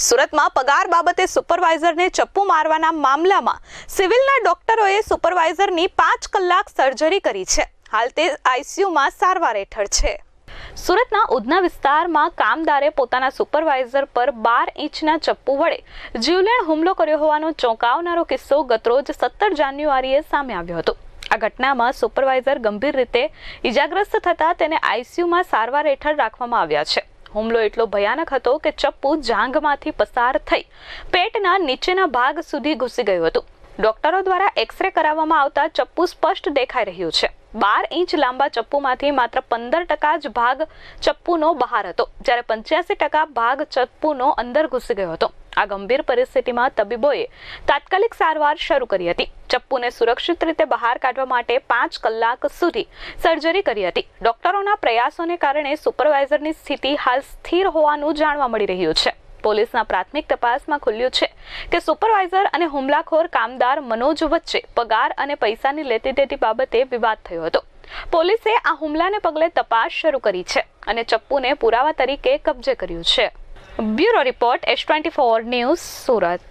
સુરતમાં પગાર બાબતે સુપરવાઇઝરને ચપ્પુ મારવાના મામલામાં સિવિલના ડોક્ટરોએ સુપરવાઇઝરની 5 કલાક સર્જરી કરી છે. હાલ તે આઈસીયુમાં સારવાર હેઠળ છે. સુરતના ઉધના વિસ્તારમાં કામદારે પોતાના સુપરવાઇઝર પર 12 ઇંચના ચપ્પુ વડે જીવલેણ હુમલો કર્યો હોવાનો ચોંકાવનારો કિસ્સો ગતરોજ 17 જાન્યુઆરીએ સામે આવ્યો હતો. આ ઘટનામાં સુપરવાઇઝર ગંભીર રીતે ઇજાગ્રસ્ત થતા તેને આઈસીયુમાં સારવાર હેઠળ રાખવામાં આવ્યા છે. હુમલો એટલો ભયાનક હતો કે ચપ્પુ જાંઘમાંથી પસાર થઈ પેટના નીચેના ભાગ સુધી ઘૂસી ગયું હતું. ડોક્ટરો દ્વારા એક્સરે કરાવવામાં આવતા ચપ્પુ સ્પષ્ટ દેખાઈ રહ્યું છે. 12 ઇંચ લાંબા ચપ્પુમાંથી માત્ર 15% જ ભાગ ચપ્પુનો બહાર હતો, જ્યારે 85% ભાગ ચપ્પુનો અંદર ઘૂસી ગયો હતો. આ ગંભીર પરિસ્થિતિમાં તબીબોએ તાત્કાલિક સારવાર શરૂ કરી હતી. ચપ્પુને સુરક્ષિત રીતે બહાર કાઢવા માટે 5 કલાક સુધી સર્જરી કરી હતી. ડોક્ટરોના પ્રયાસોને કારણે સુપરવાઇઝરની સ્થિતિ હાલ સ્થિર હોવાનું જાણવા મળી રહ્યું છે. પોલીસના પ્રાથમિક તપાસમાં ખુલ્યું છે કે સુપરવાઇઝર અને હુમલાખોર કામદાર મનોજ વચ્ચે પગાર અને પૈસાની લેતી દેતી બાબતે વિવાદ થયો હતો. પોલીસે આ હુમલાને પગલે તપાસ શરૂ કરી છે અને ચપ્પુને પુરાવા તરીકે કબજે કર્યું છે. Bureau report S24 news, Surat.